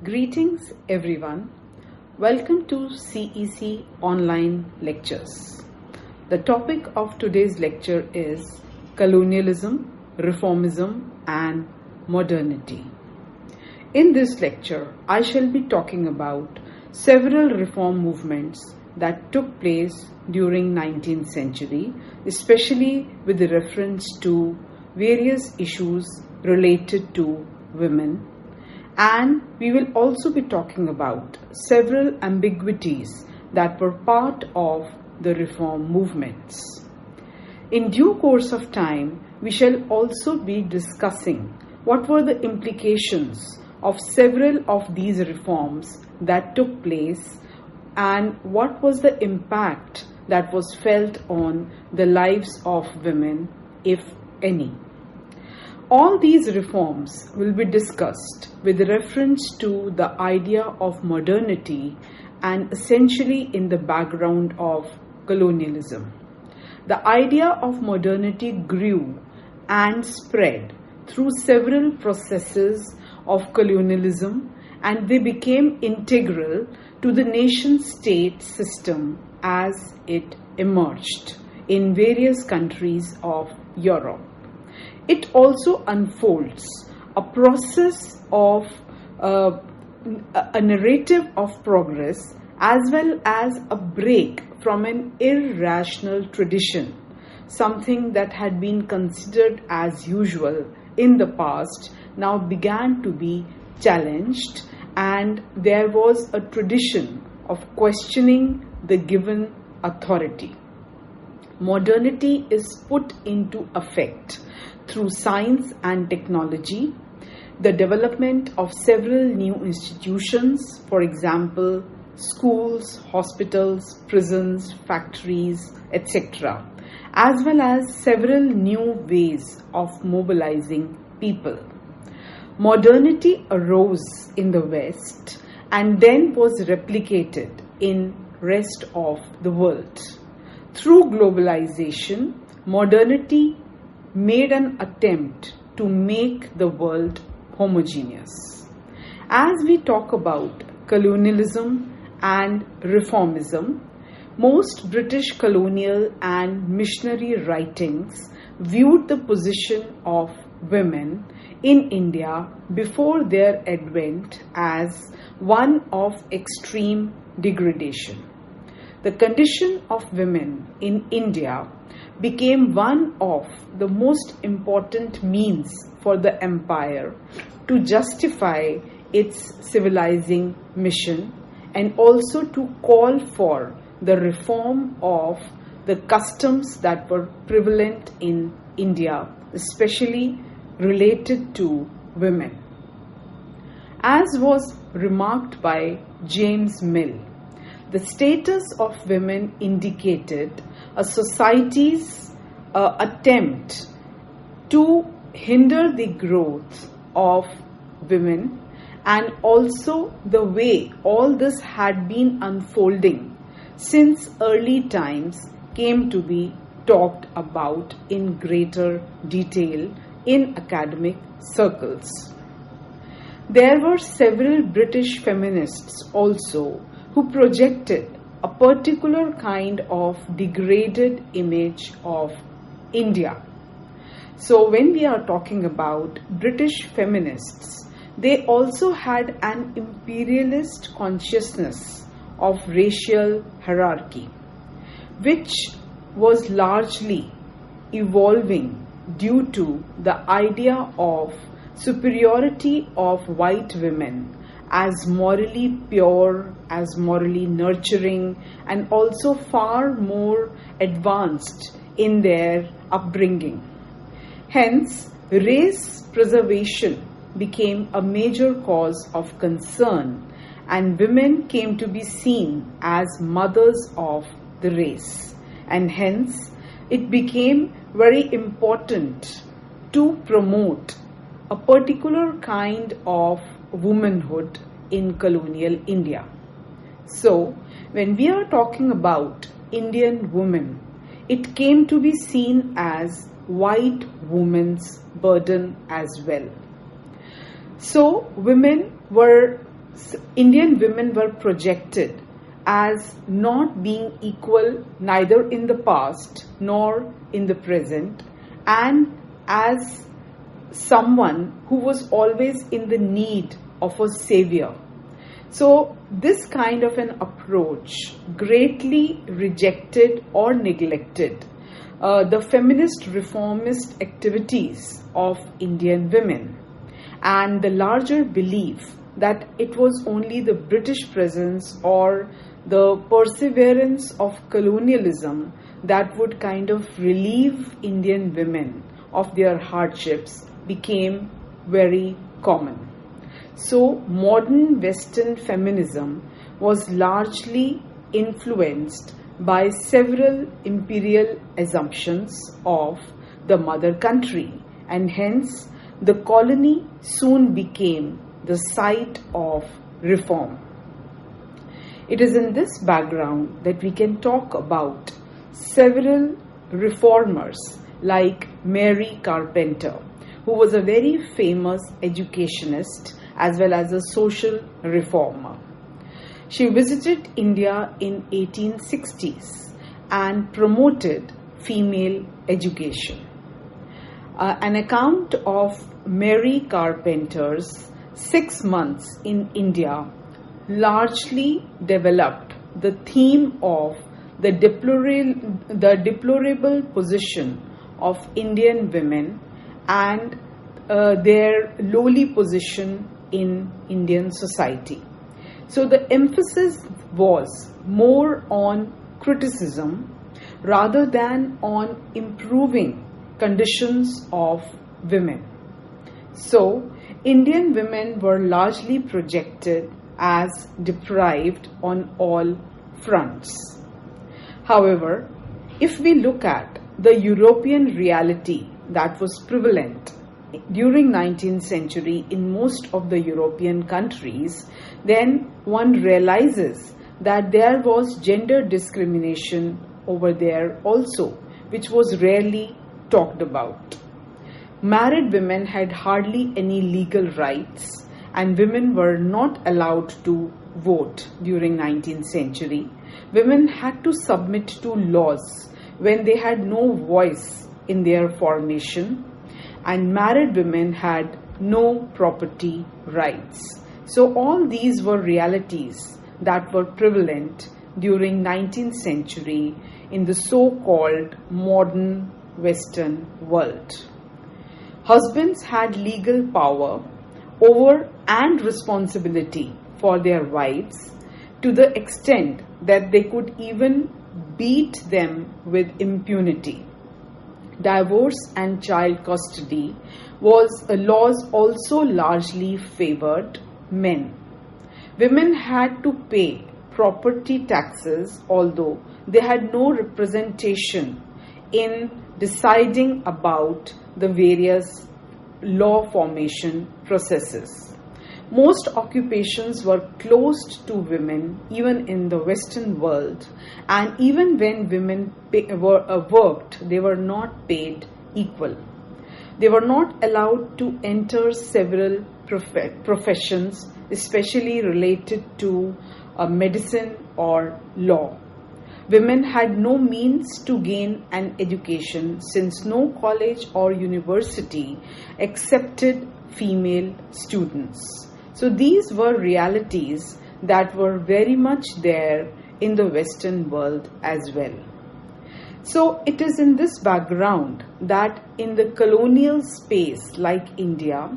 Greetings everyone. Welcome to CEC online lectures. The topic of today's lecture is Colonialism, Reformism and Modernity. In this lecture, I shall be talking about several reform movements that took place during 19th century, especially with reference to various issues related to women. And we will also be talking about several ambiguities that were part of the reform movements. In due course of time, we shall also be discussing what were the implications of several of these reforms that took place and what was the impact that was felt on the lives of women, if any. All these reforms will be discussed with reference to the idea of modernity and essentially in the background of colonialism. The idea of modernity grew and spread through several processes of colonialism, and they became integral to the nation-state system as it emerged in various countries of Europe. It also unfolds a process of a narrative of progress as well as a break from an irrational tradition, something that had been considered as usual in the past now began to be challenged, and there was a tradition of questioning the given authority. Modernity is put into effect through science and technology, the development of several new institutions, for example, schools, hospitals, prisons, factories, etc., as well as several new ways of mobilizing people. Modernity arose in the West and then was replicated in rest of the world. Through globalization, modernity made an attempt to make the world homogeneous. As we talk about colonialism and reformism, most British colonial and missionary writings viewed the position of women in India before their advent as one of extreme degradation. The condition of women in India became one of the most important means for the empire to justify its civilizing mission and also to call for the reform of the customs that were prevalent in India, especially related to women. As was remarked by James Mill, the status of women indicated a society's attempt to hinder the growth of women, and also the way all this had been unfolding since early times came to be talked about in greater detail in academic circles. There were several British feminists also who projected a particular kind of degraded image of India. So when we are talking about British feminists, they also had an imperialist consciousness of racial hierarchy, which was largely evolving due to the idea of superiority of white women as morally pure, as morally nurturing, and also far more advanced in their upbringing. Hence, race preservation became a major cause of concern, and women came to be seen as mothers of the race, and hence it became very important to promote a particular kind of womanhood in colonial India. So, when we are talking about Indian women, it came to be seen as white woman's burden as well. So, women were Indian women were projected as not being equal neither in the past nor in the present, and as someone who was always in the need of a savior. So this kind of an approach greatly rejected or neglected the feminist reformist activities of Indian women, and the larger belief that it was only the British presence or the perseverance of colonialism that would kind of relieve Indian women of their hardships became very common. So modern Western feminism was largely influenced by several imperial assumptions of the mother country, and hence the colony soon became the site of reform. It is in this background that we can talk about several reformers like Mary Carpenter, who was a very famous educationist as well as a social reformer. She visited India in 1860s and promoted female education. An account of Mary Carpenter's 6 months in India largely developed the theme of the deplorable position of Indian women and their lowly position in Indian society. So the emphasis was more on criticism rather than on improving conditions of women. So Indian women were largely projected as deprived on all fronts. However, if we look at the European reality that was prevalent during 19th century in most of the European countries, then one realizes that there was gender discrimination over there also, which was rarely talked about. Married women had hardly any legal rights, and women were not allowed to vote during 19th century. Women had to submit to laws when they had no voice in their formation, and married women had no property rights. So all these were realities that were prevalent during 19th century in the so-called modern Western world. Husbands had legal power over and responsibility for their wives to the extent that they could even beat them with impunity. Divorce and child custody laws also largely favored men. Women had to pay property taxes, although they had no representation in deciding about the various law formation processes. Most occupations were closed to women, even in the Western world, and even when women worked, they were not paid equal. They were not allowed to enter several professions, especially related to medicine or law. Women had no means to gain an education since no college or university accepted female students. So these were realities that were very much there in the Western world as well. So it is in this background that in the colonial space like India,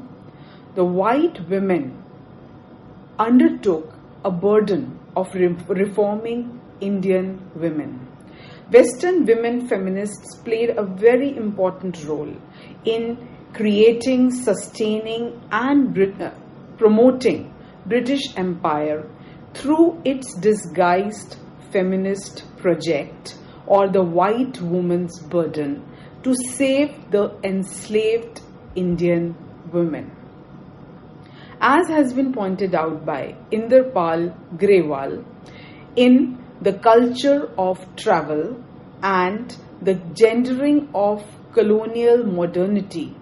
the white women undertook a burden of reforming Indian women. Western women feminists played a very important role in creating, sustaining, and promoting British Empire through its disguised feminist project, or the white woman's burden, to save the enslaved Indian women. As has been pointed out by Inderpal Grewal, in The Culture of Travel and the Gendering of Colonial Modernity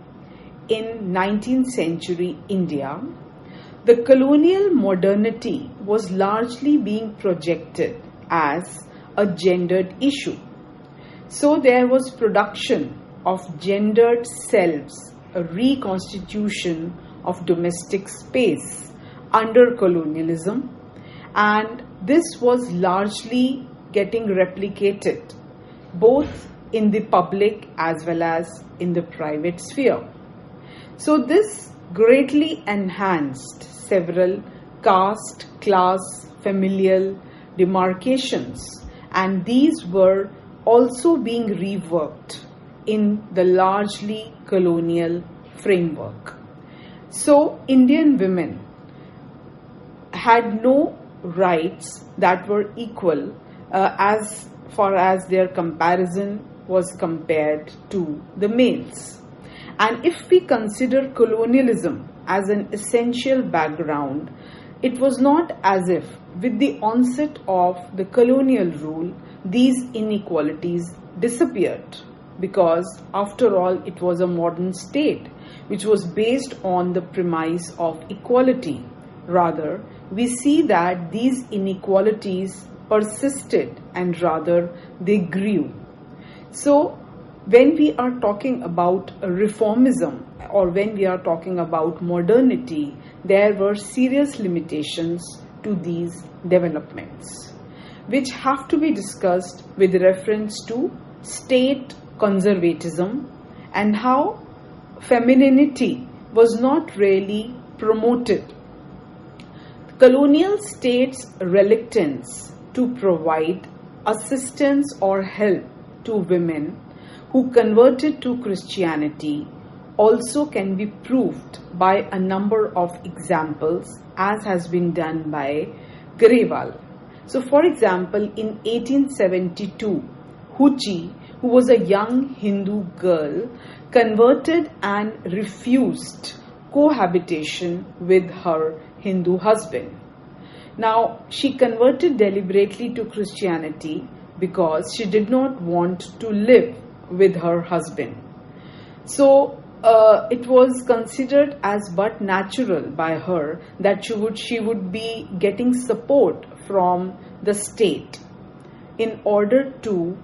in 19th century India, the colonial modernity was largely being projected as a gendered issue. So there was production of gendered selves, a reconstitution of domestic space under colonialism, and this was largely getting replicated both in the public as well as in the private sphere. So this greatly enhanced several caste, class, familial demarcations, and these were also being reworked in the largely colonial framework. So Indian women had no rights that were equal as far as their comparison was compared to the males. And if we consider colonialism as an essential background, it was not as if with the onset of the colonial rule, these inequalities disappeared, because after all, it was a modern state which was based on the premise of equality. Rather, we see that these inequalities persisted and rather they grew. So, when we are talking about reformism or when we are talking about modernity, there were serious limitations to these developments, which have to be discussed with reference to state conservatism and how femininity was not really promoted. Colonial states' reluctance to provide assistance or help to women who converted to Christianity also can be proved by a number of examples, as has been done by Grewal. So, for example, in 1872, Huchi, who was a young Hindu girl, converted and refused cohabitation with her Hindu husband. Now, she converted deliberately to Christianity because she did not want to live with her husband. So, it was considered as but natural by her that she would be getting support from the state in order to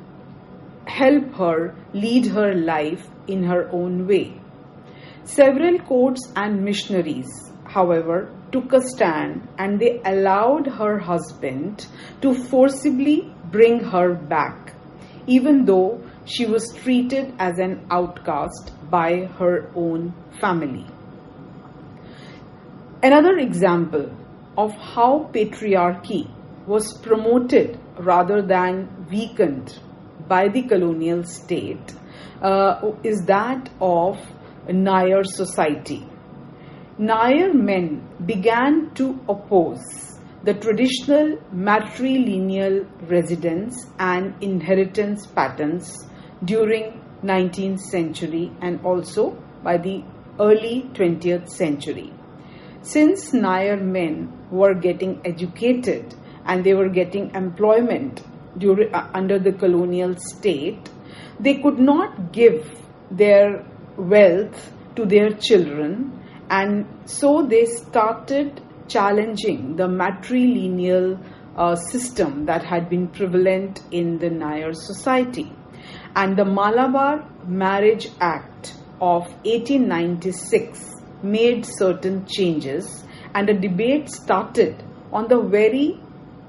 help her lead her life in her own way. Several courts and missionaries, however, took a stand and they allowed her husband to forcibly bring her back, even though she was treated as an outcast by her own family. Another example of how patriarchy was promoted rather than weakened by the colonial state is that of Nair society. Nair men began to oppose the traditional matrilineal residence and inheritance patterns during 19th century and also by the early 20th century. Since Nair men were getting educated and they were getting employment under the colonial state, they could not give their wealth to their children, and so they started challenging the matrilineal system that had been prevalent in the Nair society. And the Malabar Marriage Act of 1896 made certain changes, and a debate started on the very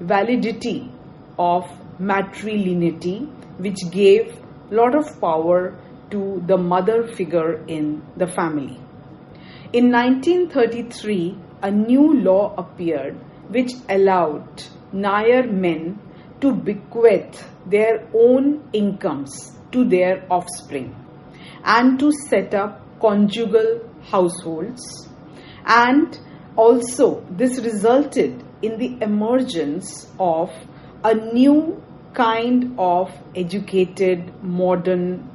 validity of matrilineality, which gave a lot of power to the mother figure in the family. In 1933, a new law appeared which allowed Nair men to bequeath their own incomes to their offspring and to set up conjugal households, and also this resulted in the emergence of a new kind of educated, modern,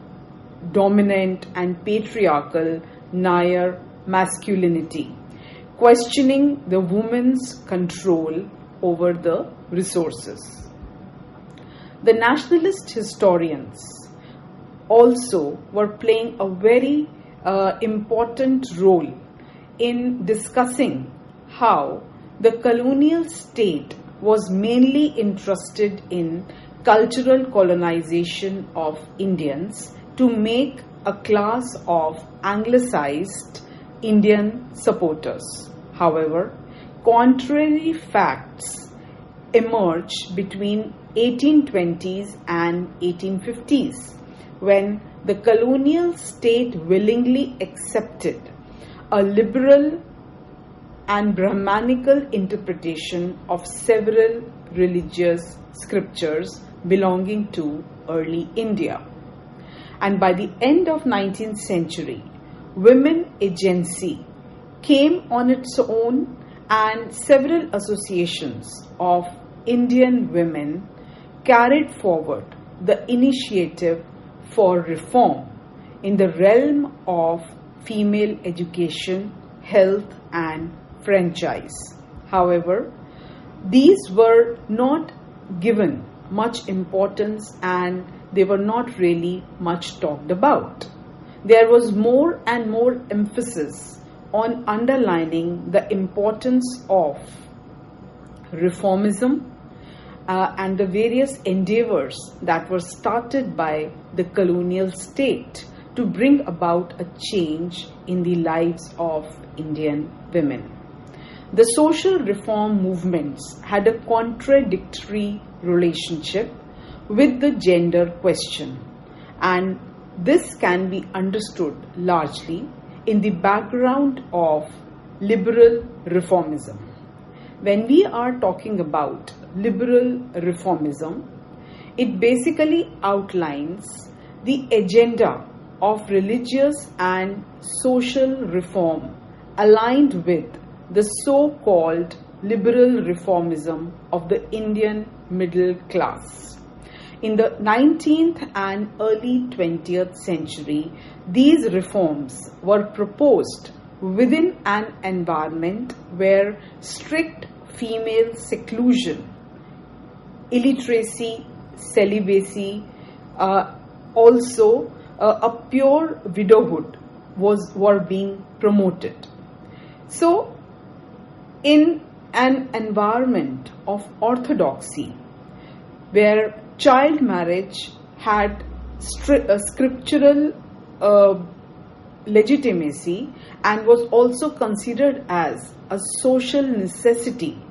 dominant and patriarchal Nair masculinity, questioning the woman's control over the resources. The nationalist historians also were playing a very important role in discussing how the colonial state was mainly interested in cultural colonization of Indians to make a class of anglicized Indian supporters. However, contrary facts emerged between 1820s and 1850s when the colonial state willingly accepted a liberal and Brahmanical interpretation of several religious scriptures belonging to early India. And by the end of 19th century, women agency came on its own, and several associations of Indian women carried forward the initiative for reform in the realm of female education, health, and franchise. However, these were not given much importance and they were not really much talked about. There was more and more emphasis on underlining the importance of reformism and the various endeavors that were started by the colonial state to bring about a change in the lives of Indian women. The social reform movements had a contradictory relationship with the gender question, and this can be understood largely in the background of liberal reformism. When we are talking about liberal reformism, it basically outlines the agenda of religious and social reform aligned with the so-called liberal reformism of the Indian middle class. In the 19th and early 20th century, these reforms were proposed within an environment where strict female seclusion, illiteracy, celibacy, also a pure widowhood were being promoted. So, in an environment of orthodoxy, where child marriage had scriptural legitimacy and was also considered as a social necessity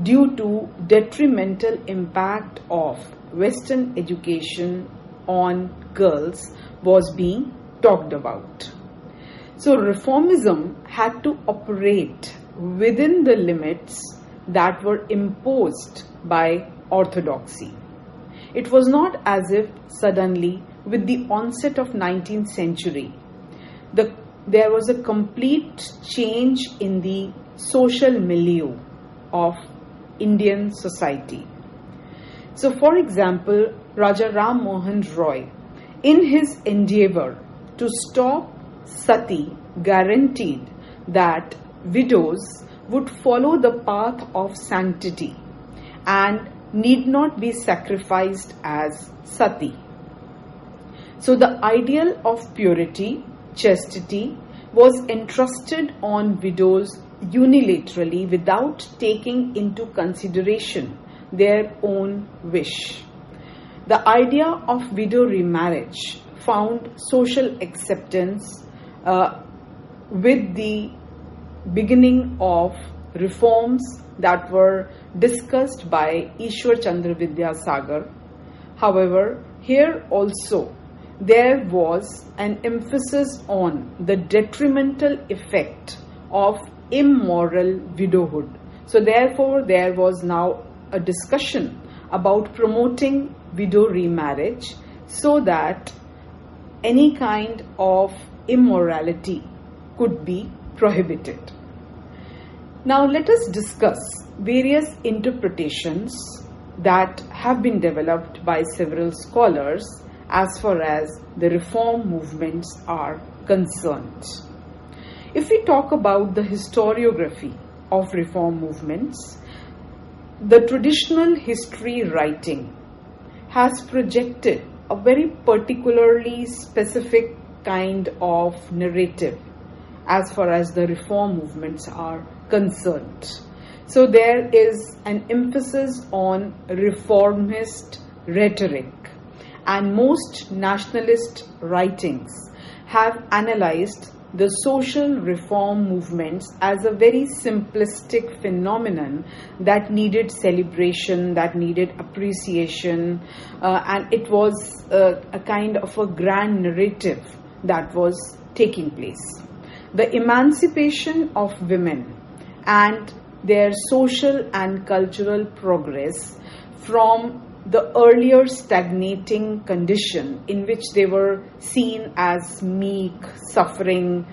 due to detrimental impact of Western education on girls was being talked about. So reformism had to operate within the limits that were imposed by orthodoxy. It was not as if suddenly, with the onset of 19th century, there was a complete change in the social milieu of Indian society. So, for example, Raja Ram Mohan Roy, in his endeavor to stop sati, guaranteed that widows would follow the path of sanctity and need not be sacrificed as sati. So the ideal of purity, chastity, was entrusted on widows unilaterally without taking into consideration their own wish. The idea of widow remarriage found social acceptance with the beginning of reforms that were discussed by Ishwar Chandra Vidyasagar. However, here also there was an emphasis on the detrimental effect of immoral widowhood. So therefore, there was now a discussion about promoting widow remarriage so that any kind of immorality could be prohibited. Now let us discuss various interpretations that have been developed by several scholars as far as the reform movements are concerned. If we talk about the historiography of reform movements, the traditional history writing has projected a very particularly specific kind of narrative as far as the reform movements are concerned. So there is an emphasis on reformist rhetoric, and most nationalist writings have analyzed the social reform movements as a very simplistic phenomenon that needed celebration, that needed appreciation, and it was a kind of a grand narrative that was taking place. The emancipation of women and their social and cultural progress from the earlier stagnating condition in which they were seen as meek, suffering,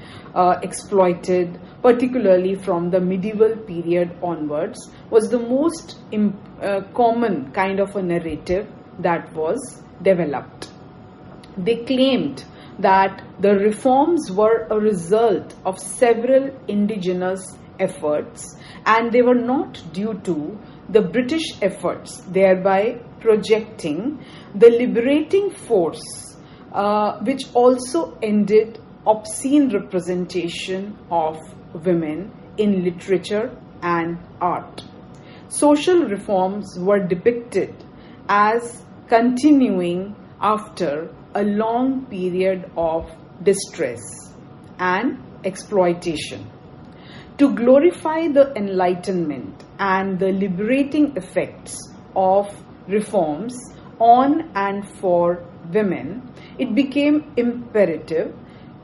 exploited, particularly from the medieval period onwards, was the most common kind of a narrative that was developed. They claimed that the reforms were a result of several indigenous efforts, and they were not due to the British efforts, thereby projecting the liberating force, which also ended obscene representation of women in literature and art. Social reforms were depicted as continuing after a long period of distress and exploitation. To glorify the Enlightenment and the liberating effects of reforms on and for women, it became imperative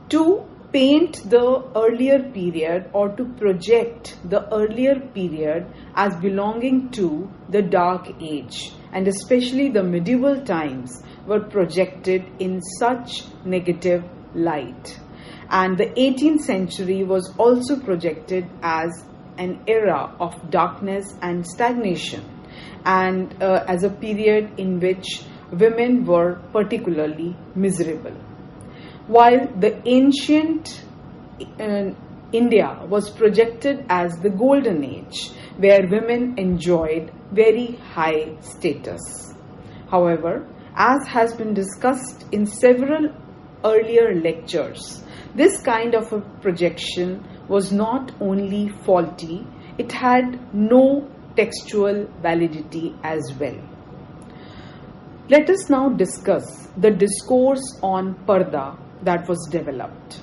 to paint the earlier period or to project the earlier period as belonging to the Dark Age, and especially the medieval times were projected in such negative light. And the 18th century was also projected as an era of darkness and stagnation, and as a period in which women were particularly miserable. While the ancient India was projected as the golden age, where women enjoyed very high status. However, as has been discussed in several earlier lectures, this kind of a projection was not only faulty, it had no textual validity as well. Let us now discuss the discourse on Purdah that was developed.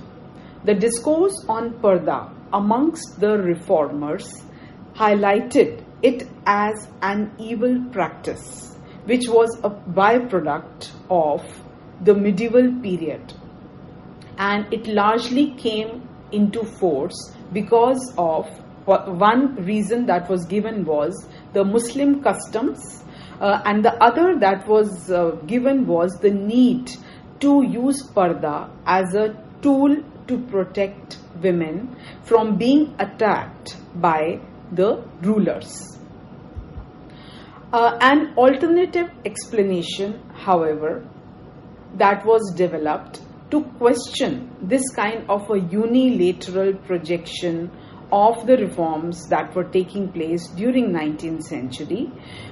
The discourse on Purdah amongst the reformers highlighted it as an evil practice, which was a byproduct of the medieval period, and it largely came into force because of one reason that was given was the Muslim customs, and the other that was given was the need to use Purdah as a tool to protect women from being attacked by the rulers. An alternative explanation, however, that was developed to question this kind of a unilateral projection of the reforms that were taking place during 19th century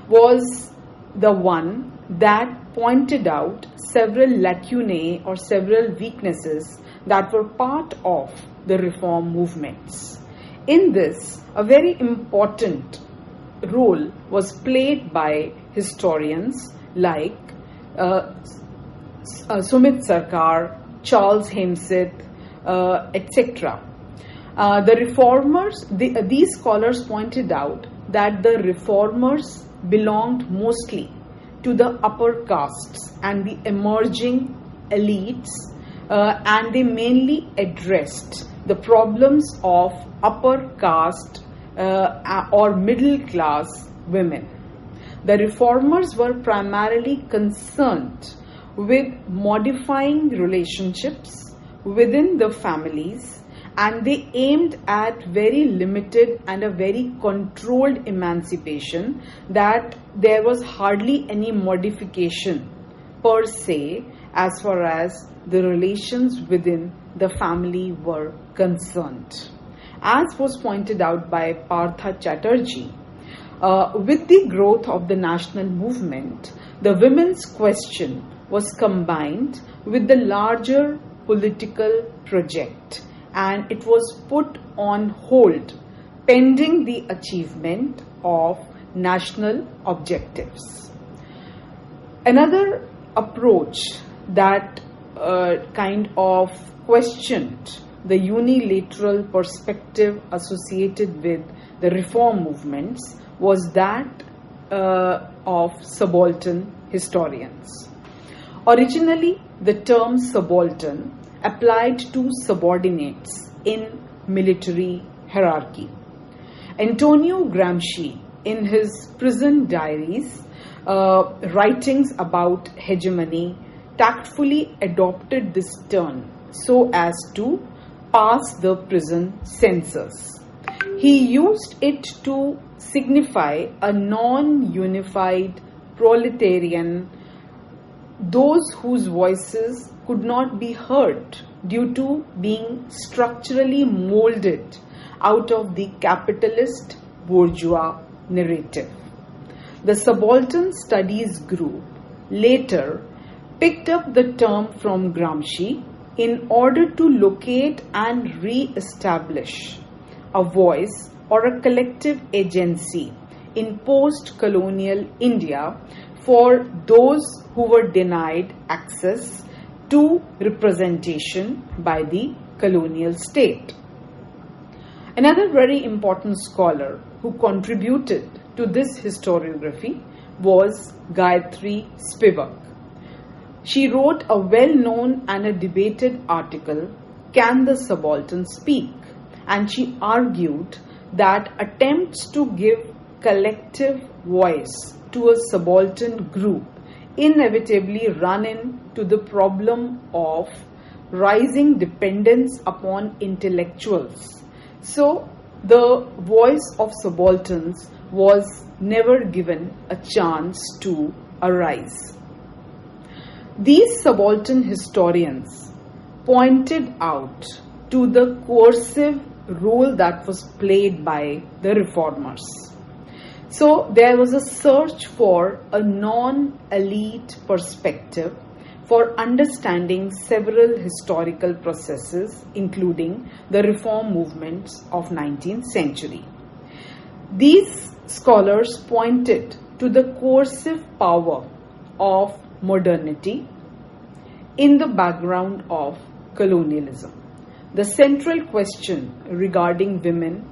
was the one that pointed out several lacunae or several weaknesses that were part of the reform movements. In this, a very important role was played by historians like Sumit Sarkar, Charles Hemseth, etc. The reformers, these scholars pointed out that the reformers belonged mostly to the upper castes and the emerging elites, and they mainly addressed the problems of upper caste or middle class women. The reformers were primarily concerned with modifying relationships within the families, and they aimed at very limited and a very controlled emancipation, that there was hardly any modification per se as far as the relations within the family were concerned. As was pointed out by Partha Chatterjee, with the growth of the national movement, the women's question was combined with the larger political project, and it was put on hold pending the achievement of national objectives. Another approach that kind of questioned the unilateral perspective associated with the reform movements was that of subaltern historians. Originally, the term subaltern applied to subordinates in military hierarchy. Antonio Gramsci, in his prison diaries, writings about hegemony, tactfully adopted this term so as to pass the prison censors. He used it to signify a non-unified proletarian, those whose voices could not be heard due to being structurally molded out of the capitalist bourgeois narrative. The Subaltern Studies group later picked up the term from Gramsci in order to locate and re-establish a voice or a collective agency in post-colonial India for those who were denied access to representation by the colonial state. Another very important scholar who contributed to this historiography was Gayatri Spivak. She wrote a well-known and a debated article, Can the Subaltern Speak? And she argued that attempts to give collective voice to a subaltern group inevitably run into the problem of rising dependence upon intellectuals. So the voice of subalterns was never given a chance to arise. These subaltern historians pointed out to the coercive role that was played by the reformers. So there was a search for a non-elite perspective for understanding several historical processes, including the reform movements of 19th century. These scholars pointed to the coercive power of modernity in the background of colonialism. The central question regarding women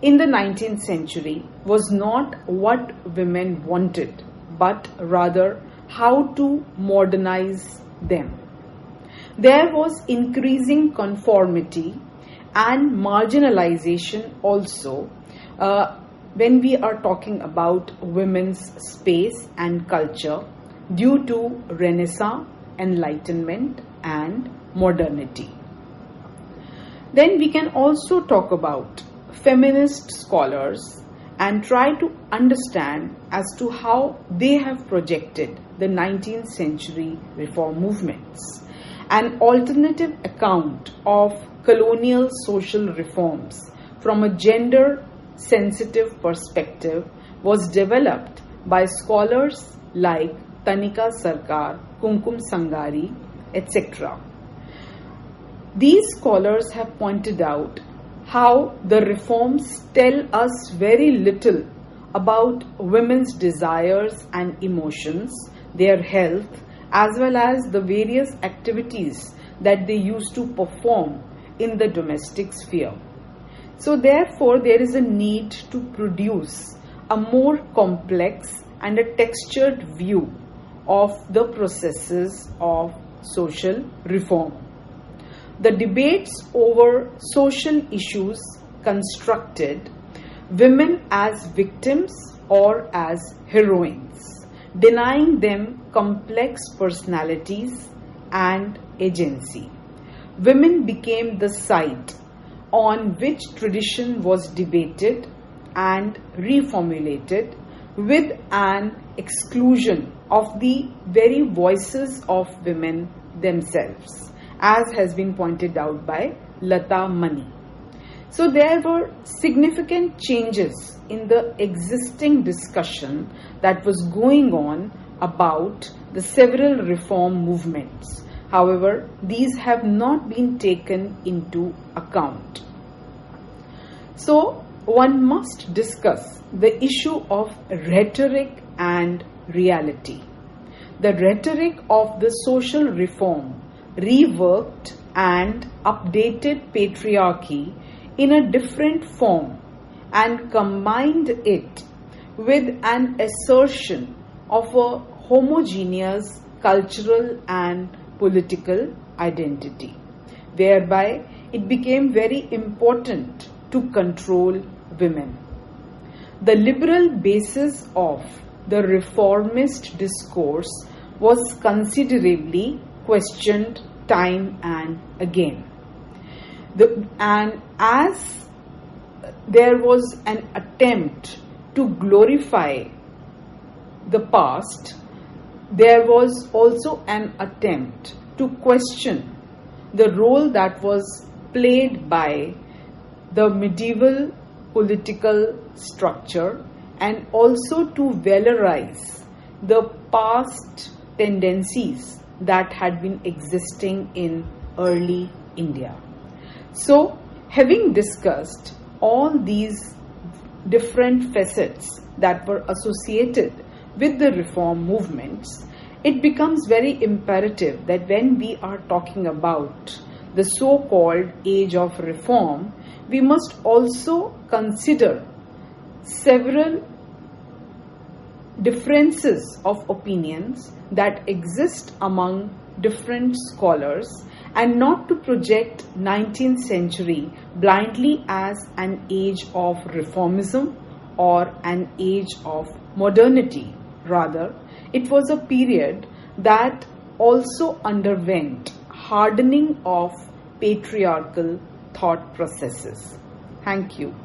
in the 19th century was not what women wanted, but rather how to modernize them. There was increasing conformity and marginalization also when we are talking about women's space and culture due to Renaissance, Enlightenment and modernity. Then we can also talk about feminist scholars and try to understand as to how they have projected the 19th century reform movements. An alternative account of colonial social reforms from a gender-sensitive perspective was developed by scholars like Tanika Sarkar, Kumkum Sangari, etc. These scholars have pointed out how the reforms tell us very little about women's desires and emotions, their health, as well as the various activities that they used to perform in the domestic sphere. So therefore, there is a need to produce a more complex and a textured view of the processes of social reform. The debates over social issues constructed women as victims or as heroines, denying them complex personalities and agency. Women became the site on which tradition was debated and reformulated, with an exclusion of the very voices of women themselves, as has been pointed out by Lata Mani. So there were significant changes in the existing discussion that was going on about the several reform movements. However, these have not been taken into account. So one must discuss the issue of rhetoric and reality. The rhetoric of the social reform reworked and updated patriarchy in a different form and combined it with an assertion of a homogeneous cultural and political identity, whereby it became very important to control women. The liberal basis of the reformist discourse was considerably questioned time and again. And as there was an attempt to glorify the past, there was also an attempt to question the role that was played by the medieval political structure and also to valorize the past tendencies that had been existing in early India. So, having discussed all these different facets that were associated with the reform movements, it becomes very imperative that when we are talking about the so-called age of reform, we must also consider several differences of opinions that exist among different scholars and not to project 19th century blindly as an age of reformism or an age of modernity. Rather, it was a period that also underwent hardening of patriarchal thought processes. Thank you.